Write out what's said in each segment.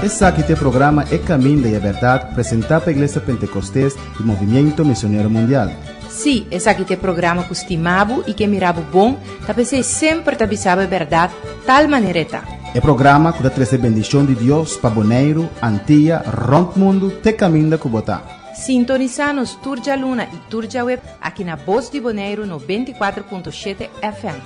Esse aqui é o programa É Caminho da Verdade, apresentado pela Igreja Pentecostés e Movimento Missionário Mundial. Sim, esse aqui é o programa que estimava e que mirava bom, para ser sempre te avisava a verdade, tal maneira tá. É programa que dá trazer bendição de Deus para Bonaire, Antilha, Rompe Mundo, te caminho da Cubotá. Sintoniza-nos Turja Luna e Turja Web aqui na Voz de Bonaire no 24.7 FM.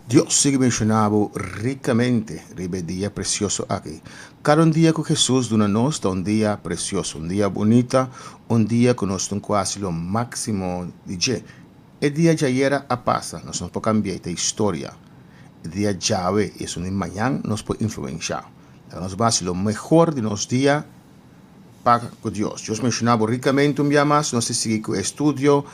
Dios sigue mencionando ricamente el día precioso aquí. Cada día con Jesús de nos da un día precioso, un día bonito, un día que nos da casi lo máximo de dia. El día ya era a pasa, nos puede cambiar la historia. El día llave es un mañana nos puede influenciar. Nos va a ser lo mejor de los días para con Dios. Dios mencionaba ricamente un día más, no sé si con estudio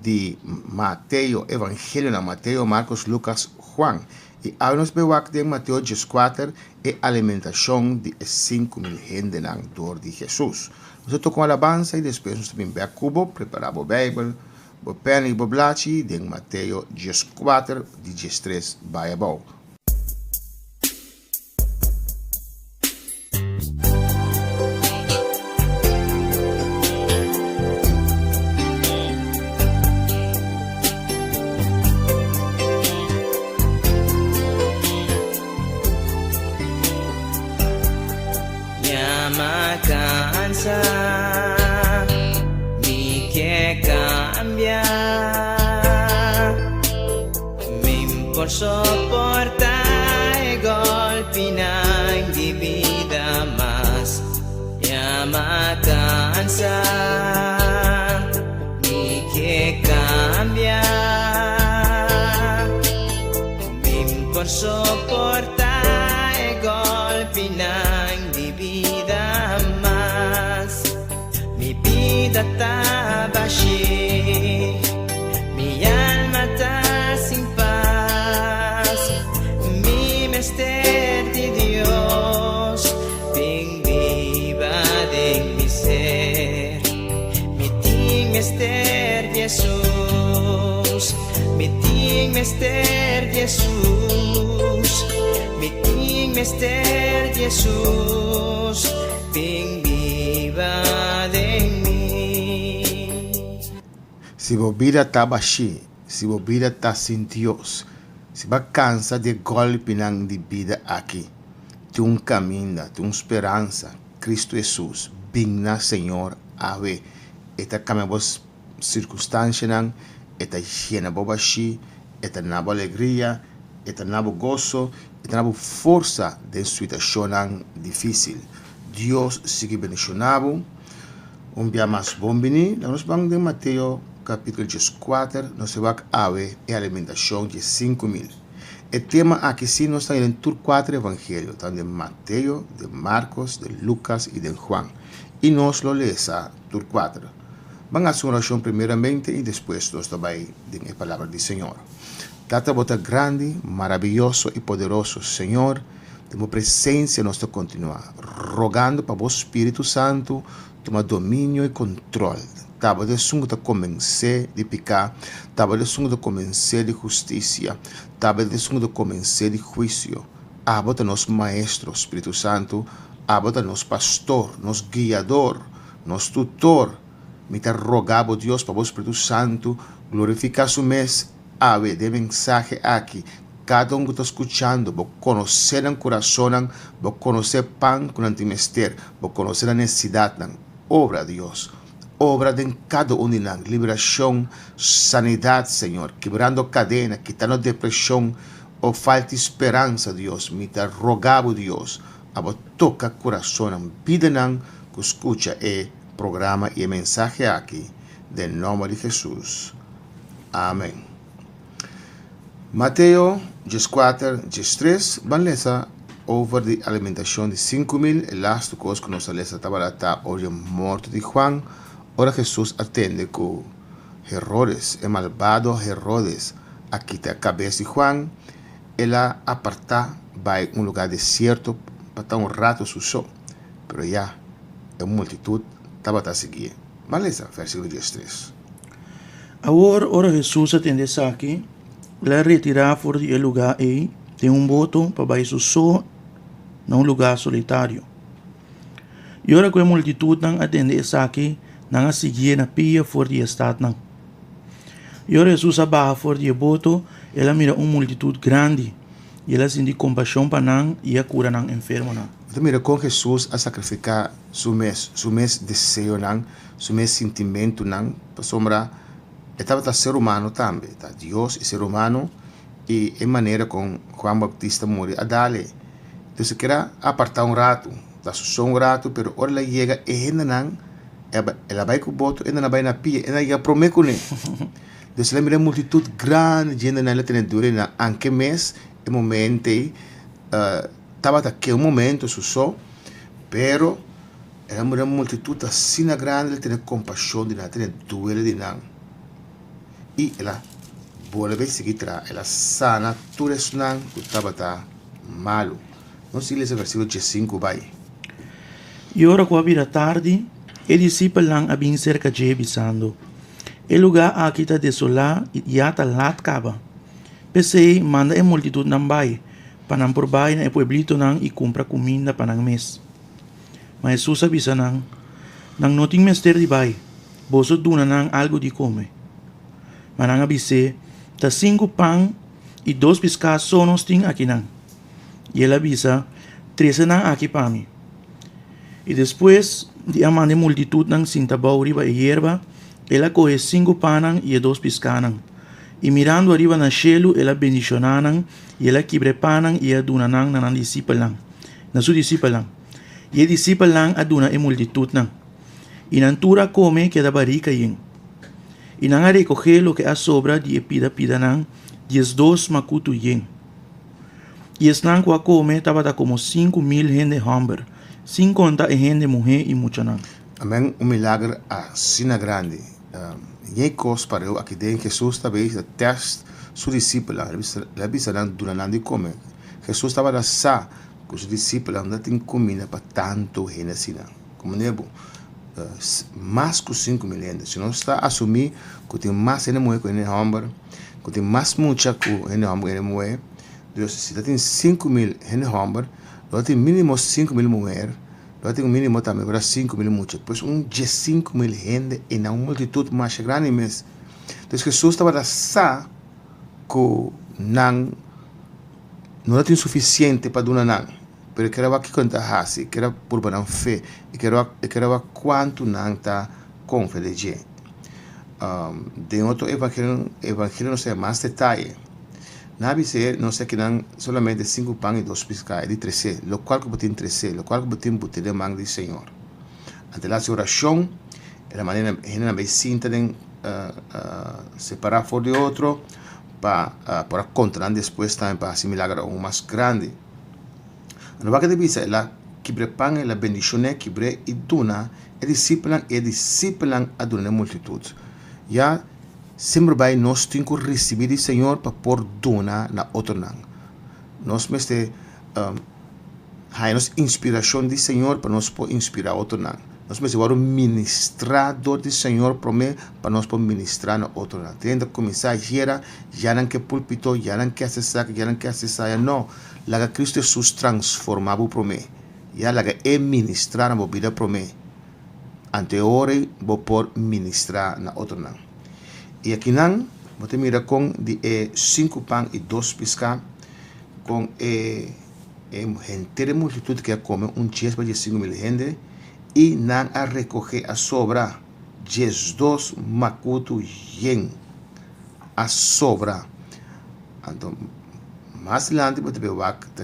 de Mateo, Evangelio de Mateo, Marcos, Lucas, Juan. Y ahora nos vemos en Mateo 14 y alimentación de 5,000 gente alrededor de Jesús. Nosotros con alabanza y después nos también ve a cubo, preparamos Bíblia, o pen y boblachi de Mateo 14, de 13, vai abajo. Mi que cambia, mi por soportar el golpe de vida más, ya me cansa, mi que cambia, mi por soportar el golpe de vida más. Mi vida está vacía, mi alma está sin paz, mi misterio de Dios, ven viva de mi ser, mi misterio Jesús, mi misterio Jesús, mi misterio Jesús, ven viva de mí. Si vos vida está baixi, si vos vida está sin Dios, si vos cansa de golpe de vida aquí, tem un camino, tem una esperanza, Cristo Jesús, vinna Señor, a ver, esta cambia vos circunstancia, esta llena vos baixi, esta nabo alegría, esta nabo gozo, esta nabo fuerza de situación difícil. Dios sigue bendicionando. Un día más bom venir. Nos vamos de Mateo capítulo 14. Nos va a ver la alimentación de 5,000. El tema aquí sí nos está en el tour 4 evangelio. Están de Mateo, de Marcos, de Lucas y de Juan. Y nos lo lees a tour 4. Van a hacer una oración primeramente y después nos va a ir de la palabra del Señor. Tata bota grande, maravilloso y poderoso Señor. Temos presença nossa continuar, rogando para o Espírito Santo tomar domínio e controle. Tava de sungo de comencer de pecar, tava de sungo de comencer de justiça, tava de sungo de comencer de juízo. Abota nos maestro, Espírito Santo, abota nos pastor, nos guiador, nos tutor. Me te rogabo Deus para o Espírito Santo glorificar su mês, ave de mensagem aqui. Cada que está escuchando, vou conhecer o coração, vou conhecer pan com antimester, vou conhecer a necessidade, obra de Deus, obra de cada um de nós, liberação, sanidade, Senhor, quebrando cadena, quitando depressão, ou falta esperança, Deus, me te rogavo, Deus, a toca coração, vida que escucha o programa e a mensagem aqui, em nome de Jesus. Amém. Mateo 14, 13, van lesa over de alimentação de 5,000. El laatste coisa que nós lesa estava hoje morto de Juan. Ora Jesus atende com Herodes, o malvado Herodes, a quitar a cabeça de Juan. Ela aparta vai lugar deserto para estar rato su sol. Pero já a multitud estava a seguir. Maleza, versículo 13. Agora, ora Jesus atende aqui, la retirar fora do lugar e tem boto para baixo só num lugar solitário. E ora com a multitud não atende aqui, não a seguir na pia fora do estado não. E ora Jesus abaixo fora do boto, ela mira multitud grande e ela sente compaixão para não e a cura não enfermo não. Então mira com Jesus a sacrificar su mes desejo não, su mes sentimento não, para sombra estava tá ser humano também, tá Deus e ser humano e em maneira com Juan Bautista morre a dale. Então se quer apartar rato, tá só rato, pero ora ela chega e ainda não, ela vai com o boto, ainda não vai na pia, ainda chega promete com ele. Então se ela mira multitud grande, ainda não ela tem dure na anche mês, e momento estava aquele momento só, pero ela mira multitud assim grande, ela tem compaixão de não, tem dure de não. E ela volve a seguir atrás, ela sana tudo isso não que estava malo. Não se lê esse versículo 5 vai. E ora com a vira tarde, e discípulos lang abing cerca de bisando. E lugar aqui está desolado e já está lá acaba. Pensei, manda a multitud não vai, para não provar na pueblito não e compra comida para não mês. Mas Jesus avisa não tem mestre de vai, boso duna não algo de comer. Mas não avise, tá 5 pão e 2 pescados só nos tem aqui não. E ele avisa, 13 não aqui para mim. E depois de amar a multitud não sinta bauriba e hierba, ela coge 5 pão e 2 pescados. E mirando arriba na cielo, ela bendicionanan e ela quebre pão e adunanan na discípulos, na su discípulos. E a discípulos aduna a multitud não. E nantura come que da barrica yin. E não recoge lo que a sobra de pida não, 12 macuto yin. E es não que come estava como 5,000 gente hamburger, 50 gente mulher e mucha não. Amém, milagre assim grande. E coisa para eu aqui dentro, Jesus talvez a teste su discípulo, ele avisa durante comer. Jesus estava a sa com os discípulos não tem comida para tanto gente assim. Como nebo, mais que 5,000 gente. Se não está a assumir que tem mais gente mulher com gente hamburger, que tem mais mucha com gente hamburger mulher. Deus, se tem 5,000 gente hamburger, não tem mínimo 5,000 mulheres. Não tem mínimo também para 5,000 muchas. Pois 5,000 gente e uma multitud mais grande mesmo. Então Jesus estava a sa que não tem suficiente para dar não. Pero quero que conta assim, quero por não fé, e quero quanto não está com fé de gente. De outro evangelho não sei mais detalhe. Nabi se não sei que não solamente 5 pães e 2 pescados, de 13, lo qual que botin 13, lo qual que botin botin de mão do Senhor. Ante a oração, ela maneira gente bem sinta de separar fora de outro para controlar depois também para assimilar algo mais grande. No vaga de visa, ela quebre pão, ela bendicioné, quebre e duna, e discipulan a duna a multitud. Já sempre vai nós temos que receber do Senhor para pôr duna na outra não. Nós mesmo temos inspiração do Senhor para nós poder inspirar outro não. Nós mesmo vamos ministrador do Senhor para nós poder ministrar na outra não. Tendo que começar a gerar, já não que púlpito, já não que acessar, já não que acessar, não. Lá que Cristo Jesus transformava para mim. Já lá que ministrar na vida para mim. Ante hora, vou por ministrar na outra não. E aqui não, você mira com 5 pães e 2 pescados, com gente de multitud que come dia para 5,000 gente, e não a recoger a sobra 12 macuto yen a sobra. Então, mais adiante você vê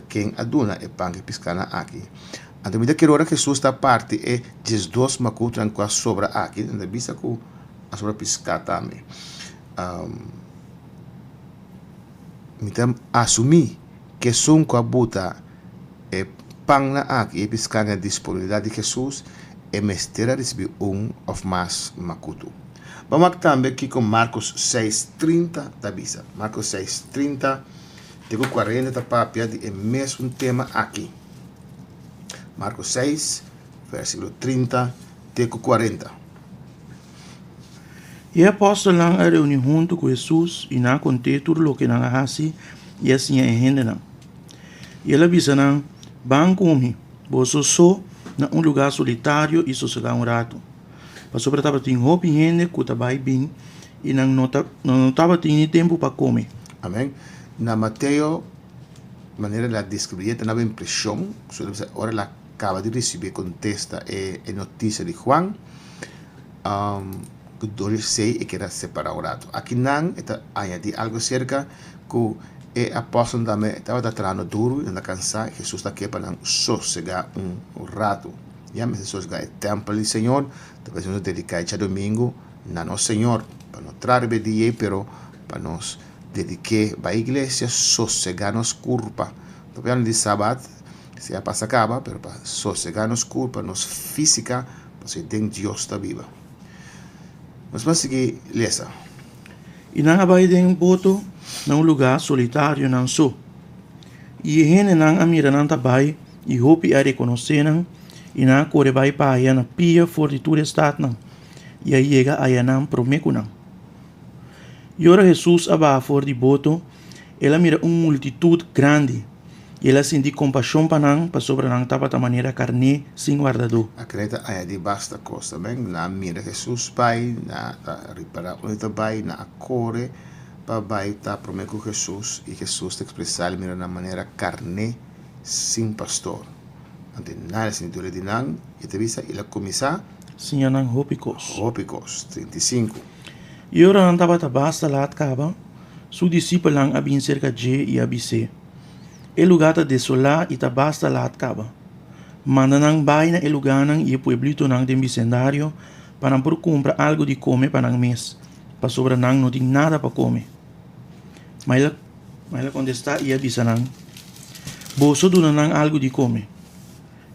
quem aduna e pão que pescana aqui. Então, me que hora que Jesus está parte é 12 macuto com a sobra aqui, então visa com a sobra pescar também. Então, assumir que são com a buta e pão na aqui e pescar na disponibilidade de Jesus é mestre a receber ou mais macuto. Vamos também aqui com Marcos 6:30 da Bisa. Marcos 6:30, tenho 40 da papia de mesmo tema aqui. Marcos 6, versículo 30, tenho 40. E apóstolo lang a reunião junto com Jesus e na conte tudo lo que nang ahasi e assim é gente nang. E ela bisa nang bang kumi, boso so na lugar solitário e sossegar rato. Para sobre tava tem hopi gente que tabai bem e não tava tem tempo para comer. Amém. Na Mateo, maneira de descrever, tem uma impressão, agora ela acaba de receber contesta e notícia de Juan, que dois sei e que era separado. Aqui não, está añadir algo cerca que o apóstolo também estava tratando duro, não cansar, Jesus está aqui para sossegar rato. E a sossegar o templo do Senhor, talvez nos dedicar a domingo, na nosso Senhor, para não trazer dia, pero para nos dedicar à igreja, sossegar nos culpa. Talvez de sábado, se a passa acaba, pero para sossegar nos culpa, nos física, para ser dentro de Deus está viva. Mas vamos seguir lesa. E não vai de boto num lugar solitário não só. E gente não amira não tabai e hope a reconhecer não e não corre vai para aí na pia fortitura estat não. E aí chega aí não promeco não. E ora Jesus aba for de boto, ela mira multitud grande. E ela sente compaixão para não, para sobre não tava da maneira carne sem guardador. Acredita aí de basta coisa, bem, na mira Jesus pai, na reparar onde pai, na corre para pai tá prometo Jesus e Jesus te expressar mira na maneira carne sem pastor. Ante nada sem dúvida de não, e te visa ela começar sim não hópicos. Hópicos 35. E ora não tava da basta lá acaba, su discípulo lang abin cerca de e abise. E lugar ta desolar e ta basta lá acaba. Manda nang bay na lugar nang e pueblito nang dem bicendário para por comprar algo de comer para nang mês. Pa sobra nang não tem nada para comer. Mas ela contesta e avisa nang. Boso do nang algo de comer.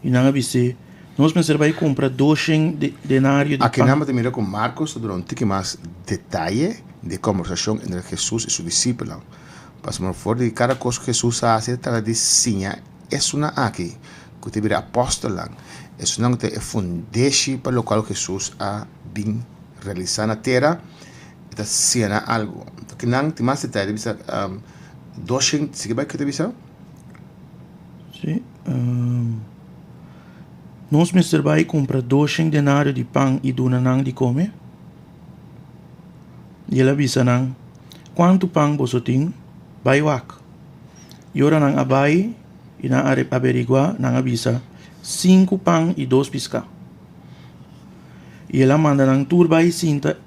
E nang avise, nós pensamos vai comprar 200 denário de Aqui nada te mira com Marcos durante que mais detalhe de conversação entre Jesus e seu discípulo. Pastor for de cada coisa que Jesus hace tradicinha é uma aqui que te vira apóstolo é uma que te fundeixe para o qual Jesus a bem realizar na terra e te cena algo. Então que não te mais detalhe bisa 200 se que vai que te bisa? Sim. Nós mestre vai comprar 200 denário de pão e duna nang de comer. E ela avisa nang quanto pão você tem? Baywak. E ora nang abay, ina averigua nang abisa 5 pão e 2 pisca. E ela manda nang turbay cinta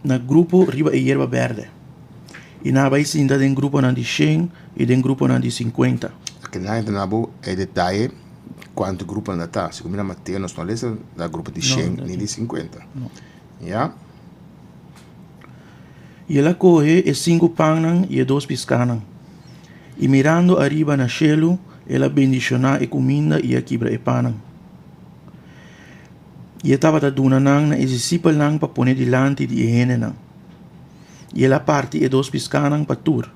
na grupo riba e hierba verde. E na bay cinta den grupo nang di 100 e den grupo nang di 50. Aqui não é detalhe quanto grupo anda tá. Se combina Mateus nós não lemos da grupo de 100 nem de 50. No. Yeah? E ela corre e 5 pão e 2 piscanan. E mirando arriba na cielo, ela bendiciona e comida e a quebra e panan. E estava da duna nang na discípulo nang para poner delante de gente nang. E ela parte e 2 piscanan para tur.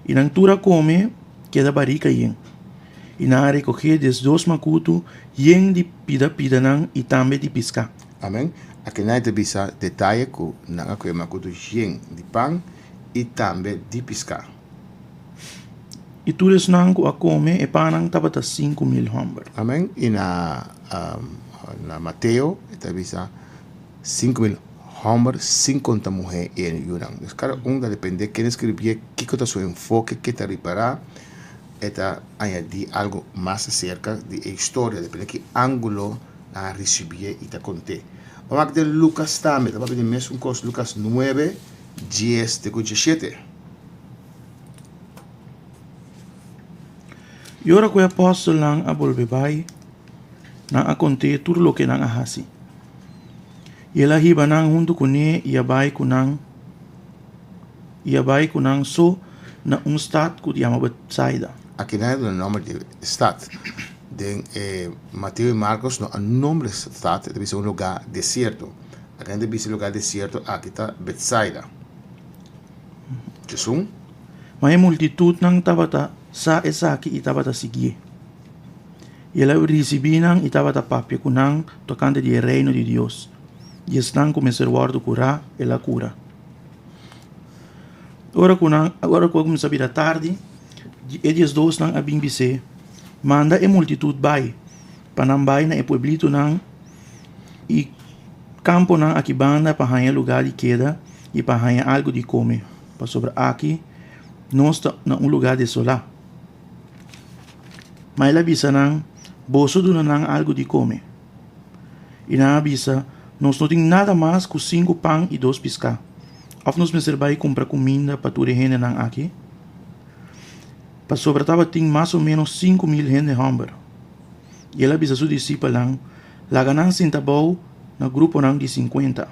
E nang tura come, queda barrica yen. E na recoger des 2 macuto, yen de pida nang e também de pisca. Amém? Aqui não é de bisa detalhe que não é que é macuto yen de pão e também de piscar. E tudo nang ko a come e panang tabata 5,000 hombre. Amém? E na Mateo, está bisa 5,000 homens, 50 mulheres e Yunang. Então, cada depende de quem escrevia, que está seu enfoque, que está reparar, está añadir algo mais acerca da história, depende de que ângulo a receber e está contar. Vamos aqui de Lucas também, vamos aqui de mesmo coisa, Lucas 9, 10, 17. E ora que o apóstolo lang a bolbebai, nang a conte tudo lo que nang a hasi. E ela hiba nang junto com ele e abai kunang so na estado que chama Betsaida. Aqui não é o nome de estado. De Mateus e Marcos não há nome de estado, deve ser lugar deserto. Aqui deve ser lugar deserto, aqui está Betsaida. Jesus? Mas a multitud nang tabata sa esaki e tabata seguir. E ela recebia nang e tabata papia kunang tocante de reino de Deus. e estão começando a curar e a cura. Agora quando começa a vir a tarde, eles dois estão a bimbise, manda a multitud vai, para não vai na pueblito não, e campo não aqui banda para ganhar lugar de queda e para ganhar algo de comer, para sobre aqui, nós estamos em lugar de solar. Mas ela avisa não, bolso do não algo de comer. E na avisa, nós não temos nada mais que 5 pão e 2 pescar. Of nós me vai comprar comida para toda a gente não aqui. Para sobre tava tem mais ou menos 5.000 gente hamburger. E ela avisa seus discípulos não, lá ganham centavos no grupo não de 50.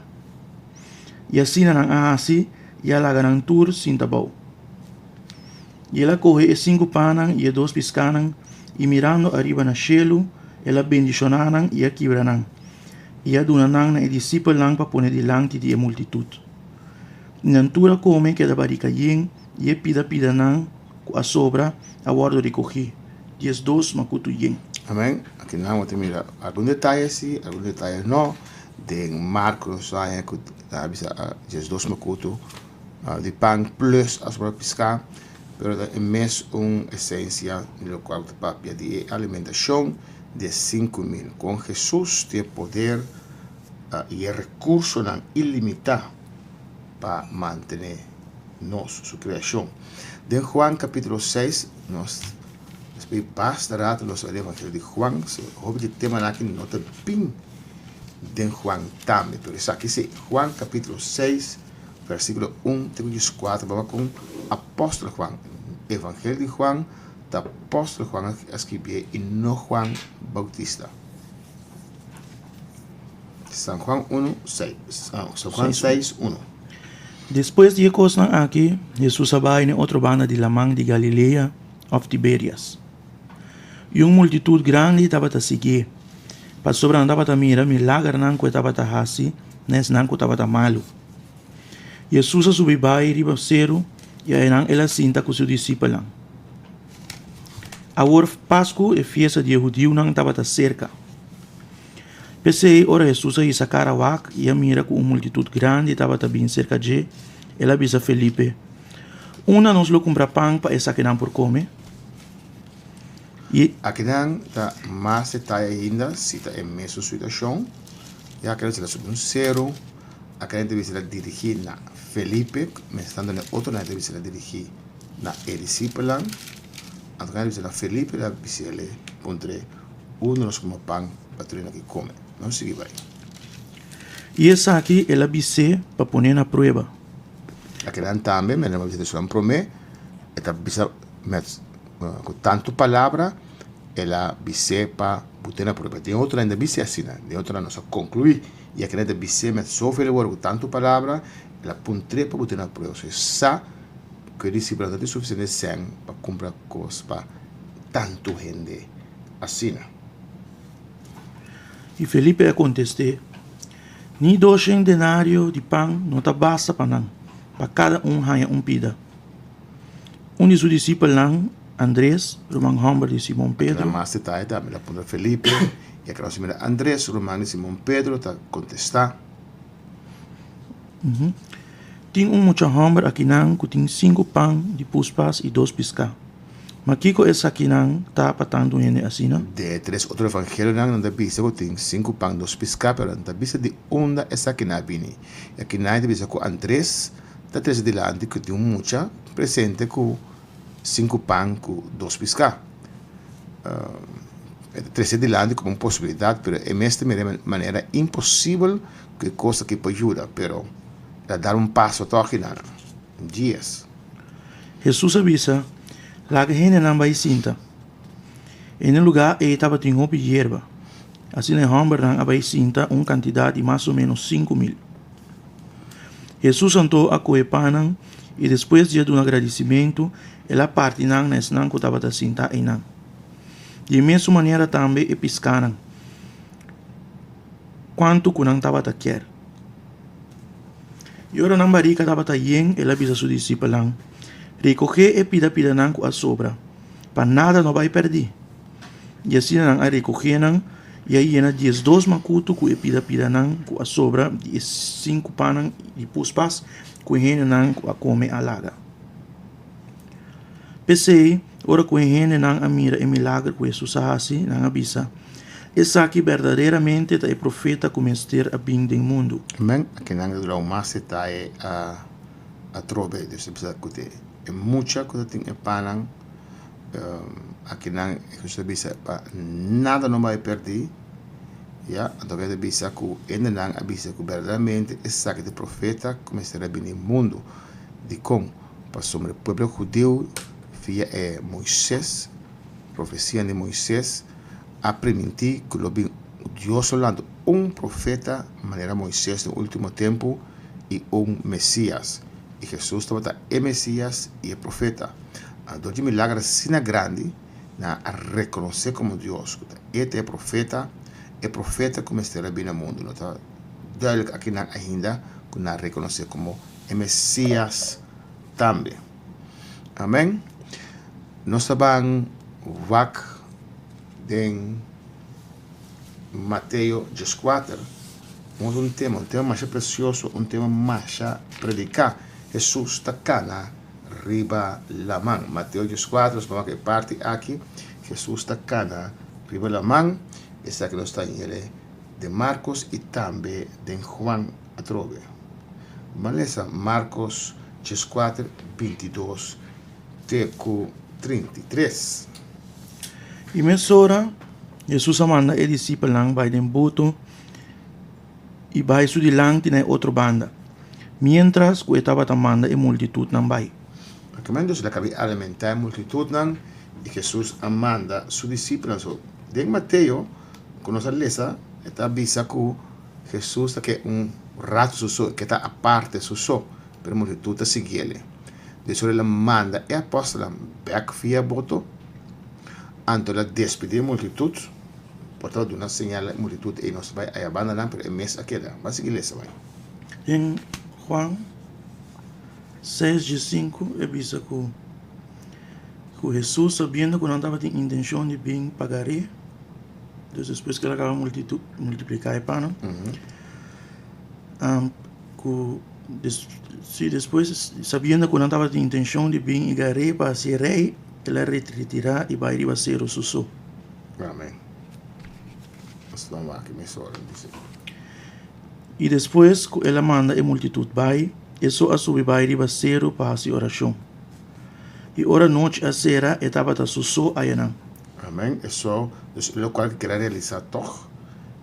E assim não assim, e ela ganham tour centavos. E ela corre 5 pão e 2 pescar e mirando arriba no cielo, ela bendicionaram e a quebraram. E a donaram na discípulos para pôr delante de multitud. Nantura come que da barica yen e a pida não a sobra a guardo de coger. 10 macuto yen. Amém. Aqui não vamos mirar alguns detalhes sim, alguns detalhes não. De Marcos aí que avisa 10 macuto de pão plus a sobra pescar. Pero é mais uma essência no qual o papel de alimentação de 5.000. Com Jesus tem poder e recurso não ilimitado para manter sua criação. De Juan capítulo 6, nós basta rato los evangelho de Juan, o tema aqui não está bem de Juan também, pero isso aqui é Juan capítulo 6, versículo 1 até 4, vamos com apóstolo Juan. Evangelho de Juan, o apóstolo Juan escreveu e não Juan Bautista. São Juan 6, 1. Depois de coisas aqui, Jesus vai em outra banda de Lamang de Galileia, of Tiberias. E uma multitud grande estava a seguir. Para sobre andava a mirar, milagre não que estava a hasi, nes não que estava a malo. Jesus subiu vai riba cero, e aí ela sinta com seu discípulo. A hora Páscoa e festa de judeu não estava a cerca. Pensei, ora Jesus aí sacar a wak e a mira com uma multitud grande estava bem cerca de ela avisa Felipe. Uma nos lo compra pão para essa que não por comer. E aqui não está mais detalhe ainda, se está em mesma situação. E aqui ela sobre zero. Aqui ela deve ser dirigir na Felipe, mas estando na outra ela deve ser dirigir na discípula. Então ela deve ser na Felipe, ela deve ser pondre nos como pão para treinar que come. Não sigue vai. E essa aqui ela bise para pôr na prova. Aqui não também, mas ela bise só promete. Ela bise com tanto palavra, ela bise para botar na prova. Tem outra ainda bise assim, de outra não só concluir. E aqui ainda bise mas só fez com tanto palavra, ela pondre para botar na prova. Ou seja, que o discípulo não tem suficiente sangue para comprar coisas para tanto gente assim. E Felipe contestou, ni 200 denários de pão não está basta para não, para cada ganha pida. De seus discípulos não, Andrés, Román Humber de Simão Pedro. Mas detalhe também, para Felipe, e a classe mira Andrés, Román de Simão Pedro, está contestar. Tem mucho Humber aqui não, que tem 5 pão de puspas e 2 pescar. Mas Kiko essa aqui não está patando ele assim, não? De 3 outros evangelhos não está vista que tem 5 pão, 2 pescar, pero não está vista de onde essa aqui não vem. E aqui não está vista com Andrés, está 3 delante que tem mucha presente com 5 pão, com 2 pescar. 3 delante como uma possibilidade, pero é mesmo de maneira impossível que coisa que pode ajudar, pero dar um passo até aqui não. Dias. Jesus avisa. La gente não vai sinta. E no lugar ele estava tem roupa de erva. Assim na Humber não vai sinta uma quantidade de mais ou menos 5.000. Jesus sentou a coepanan e depois de um agradecimento, ela parte não nesse não que estava a sinta e não. De mesma maneira também e piscaram. Quanto que não estava a querer. E ora não barica estava a yen, ela avisa seu discípulo. Recoger e pida não com a sobra, para nada não vai perder. E assim não a recogeram E aí yana 12 makutu ku pida nang ku a sobra 5 panang e puspas ku hene nang ku a come alaga. Pensei, ora ku hene nang amira e milagre ku Jesus hasi nang abisa. Essa aqui verdadeiramente é profeta como ester a bem do mundo. Amém. Aqui nang dura o mas está a trove de se precisa kute. E mucha coisa tem e panang aqui nang se bisa pa nada não vai perder. Ja, então que bisa ku ainda nang abisa ku verdadeiramente essa aqui de profeta como ester a bem do mundo. De com para sobre o povo judeu via Moisés, profecia de Moisés. A permitir que Dios solando profeta maneira Moisés no último tempo e Mesías. E Jesus estava Mesías e profeta. A dor de milagres sina grande na a reconhecer como Deus. Este é profeta como estará bem no mundo. Não está duidelijk aqui na ainda que na reconhecer como Mesías também. Amém. Nós estamos em Mateus 4, um tema mais precioso, um tema mais predicar. Jesus está cá na riba la mão. Mateus 4, vamos que parte aqui. Jesus está cá na riba la mão. Essa que nós está em ele de Marcos e também de Juan a trove. Vamos ler Marcos 4, 22 até 33. E mesora, Jesus manda e discípulos lang by den boto e by su di lang tinay outra banda. Mientras que estava tamanda e multitud nang by. Recomendos la cabe alimentar multitud nang e Jesus manda su discípulos. Den Mateo, conoce lesa, está avisa que Jesus está que rato suso que está aparte suso, pero multitud está siguiele. De sobre la manda e apóstola back via boto. Anto la despedir multitud, portanto de uma señal a multitud e nos vai a abandonar pero el mes aquela, mas seguir essa vai. Em Juan 6:5 avisa que Jesus sabendo que não estava com intenção de bem pagar, então depois que ela acaba multiplicar o pano, depois sabendo que não estava com intenção de bem pagar para ser rei, ela retirar e vai ir a ser o suso. Amém. E depois ela manda a multitud vai, e só a subir vai ir a ser para a oração. E ora noite a será etapa da suso ayana. Amém. É só, o qual que quer realizar toch,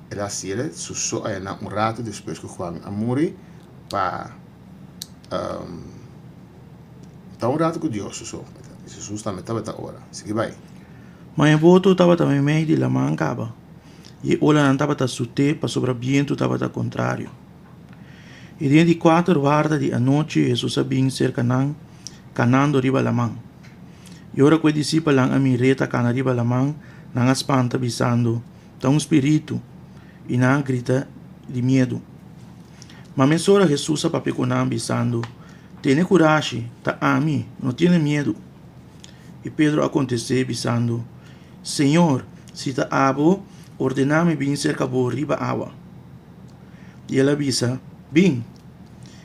ela será suso ayana rato depois que Juan amore para tá rato com Deus suso. Jesus também estava na hora. Sigue vai. Mas o voto estava também meio de la mancaba. E olha não estava sute para sobreviento estava contrário. E dentro de 4 horas de a noite Jesus sabia ser canando riba la mão. E ora que discípulo lang a mireta cana riba la mão, não espanta bisando, tá espírito e não grita de medo. Mas mesora Jesus a papeconam bisando, tem coragem, tá a mim, não tem medo. E Pedro aconteceu bisando, Senhor, se ta abo, ordename bem cerca bo riba água. E ela bisa, bem.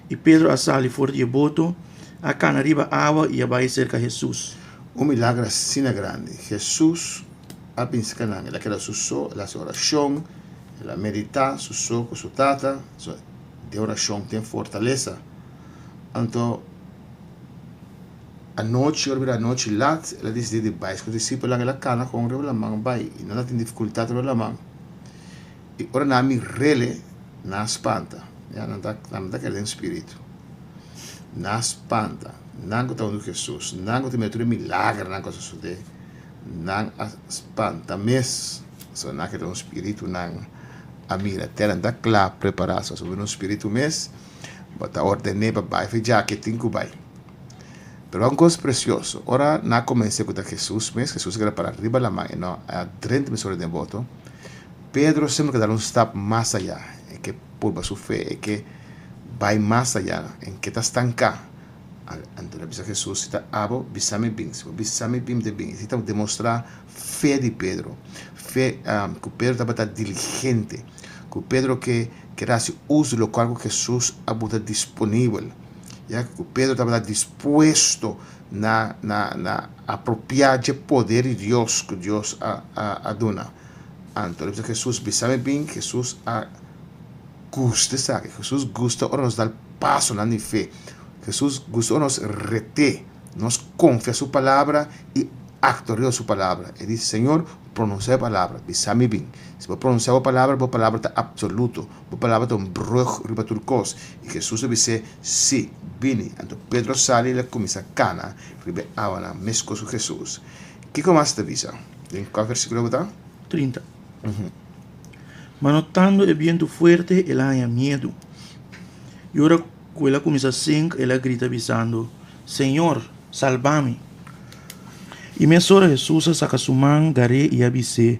E Pedro assali fora de boto, a cana riba água e abai cerca Jesus. Milagre sina grande. Jesus a pensar na ela quer suso, ela se oração, ela medita suso com sua tata, de oração tem fortaleza. Então a noite lá, ela decide vai com o discípulo ela cana com o mão vai e não tem dificuldade com a mão. E ora na mi rele na espanta, já não tá querendo espírito. Na espanta, não que tá onde Jesus, não que tem milagre na coisa sucede, não espanta mes, só não que tem espírito não a mira terra da clá preparada sobre um espírito mes, bota ordem para vai já que tem que vai. Pero uma coisa preciosa. Ora, na comecei com Jesus, mas Jesus era para arriba da mão, não, a 30 meses de voto. Pedro sempre que dar step mais allá, é que pulva sua fé, é que vai mais allá, em que está estanca, Então, bisa Jesus está abo bisame bem, bisame bem de bem. Está demonstrar fé de Pedro, fé que Pedro estava diligente, que Pedro que se usa o qual Jesus estava disponível, já que Pedro estava disposto na apropriar o poder de Deus que Deus aduna. Então, bisa Jesus bisame bem, Jesus gusta, sabe? Jesus gusta ora nos dar passo na fé. Jesus gusta nos reter, nos confia a su palabra y actorea su palabra. Y dice, Señor, pronuncia la palabra, bisame bien. Si vos pronuncias la palabra está absoluto, la palabra está un brujo riba turcos. Y Jesús dice, sí, vini. Entonces Pedro sale y le comienza a cana, riba abana, mezco su Jesús. ¿Qué más te avisa? ¿En cuál versículo está? 30. Manotando el viento fuerte, él haya miedo. Y ahora ela começa a sing, ela grita avisando, Senhor, salva-me. E minha sora Jesus saca sua mão, gare e avise,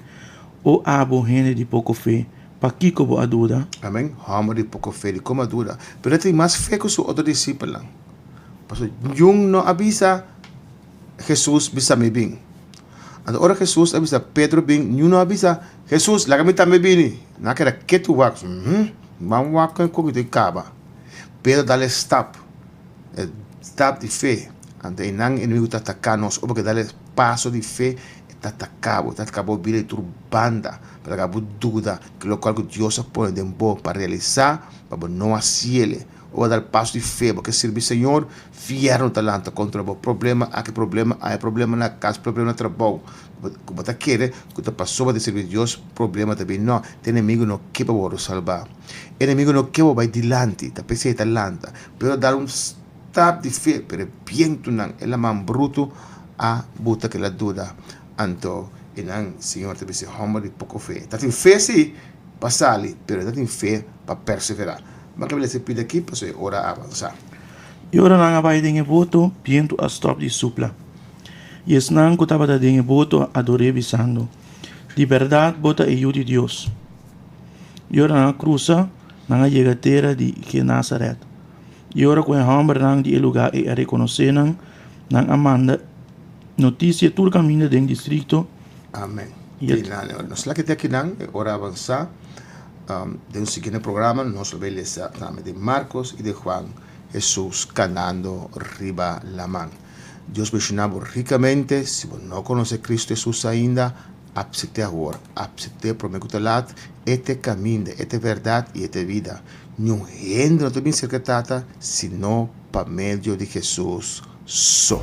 o abo gente de pouco fé, para que como a dúvida. Amém? Hamo de pouco fé, de como a dúvida. Pero tem mais fé que o seu outro discípulo. Porque yung não avisa, Jesus bisa-me bem. Agora Jesus avisa Pedro bem, yung não avisa, Jesus, laga-me também bem. Naquela que tu wax, vamos wax com o que acaba. Pedro dá-lhe stop de fé. Ante não inimigo está atacando-nos, ou porque dá-lhe passo de fé, está atacado, vira e turbanda, para acabar dúvida, que o qual Deus põe de bom para realizar, para não acele, ou dar passo de fé, porque servir Senhor, vieram talento contra o problema, há problema na casa, problema no trabalho. Como está querendo, que está passou de servir Deus, problema também não, tem inimigo não que para salvar. Inimigo não que vai dilante, está pensando talento, pero dar stop de fé, pero bien tu não, ela man bruto a buta que la dúvida, anto inang Senhor te dice homem de pouco fé. Tá tem fé sim, passar ali, pero tá tem fé para perseverar. Mas que se pide aqui para você ora avançar. E ora nang abay dinge voto, piento a stop di supla. E es nang kutaba da dinge voto adore bisando. De verdade bota e de Deus. E ora nang cruza, nang llegatera de Nazaret. E ora com a hambre nang di lugar e a reconocer nang amanda notícia todo caminho dentro distrito. Amém. Nós lá que tem aqui nang ora avançar. De un siguiente programa nos vemos de Marcos y de Juan, Jesús ganando riba la mano. Dios bendicionamos ricamente. Si vos no conoce Cristo Jesús ainda, acepte ahora, acepte promecutelat, este camino, esta verdad y esta vida. No gente no te bien secretata, sino por medio de Jesús so.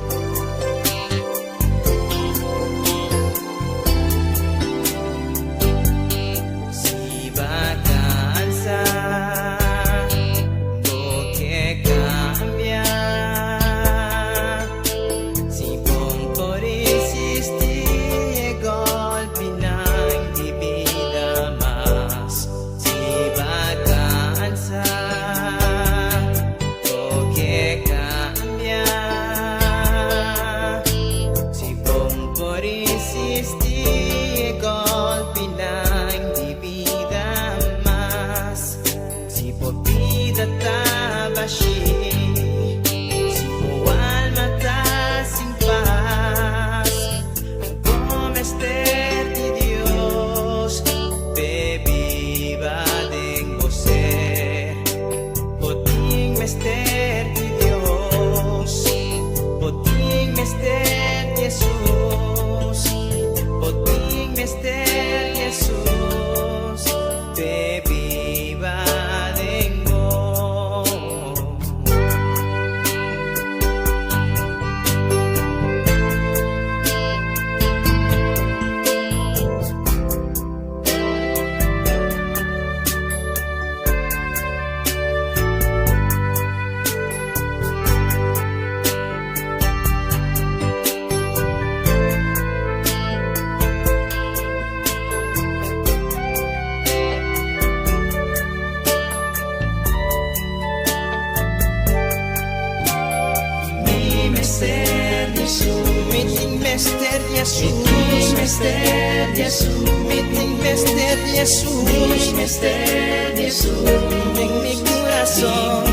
En mi corazón,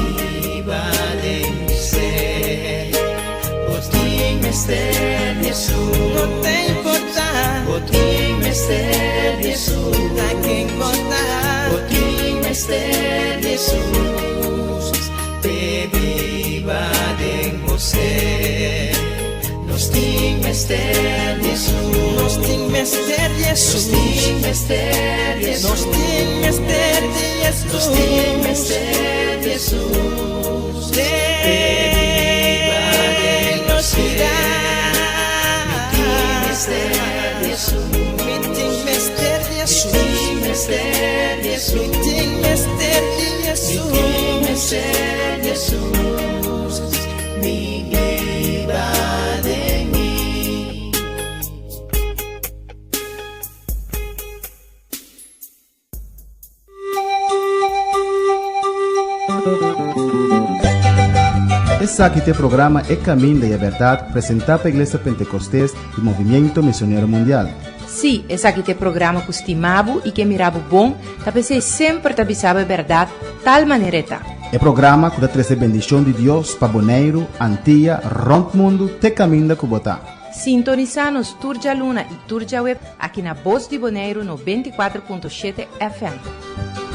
viva de ser. mistério, Jesus. Não tem importar. Pouquinho mistério, Jesus. A quem botar. Pouquinho mistério, Jesus. Viva em você. Nos tem mistério, Jesus. Nos tem mistério, Jesus. Nos tem mistério, Jesus. Nos tem mistério, Jesus. Nos tem mistério, Jesus. Viva em você. Mistério, Jesus. Me tem mistério, Jesus. Mistério, Jesus. Me tem mistério, Jesus. Me tem mistério, Jesus. Me viva de mim. Esse aqui é o programa É Caminho da Verdade, apresentado pela Igreja Pentecostés e Movimento Missionário Mundial. Sim, esse aqui é o programa que estimava e que mirava bom, talvez sempre te avisava a verdade, tal maneira tá. É programa que dá trazer bendição de Deus para Bonaire, Antilha, Rompe Mundo, te caminho da Cubotá. Sintoniza-nos Turja Luna e Turja Web aqui na Voz de Bonaire 94.7 FM.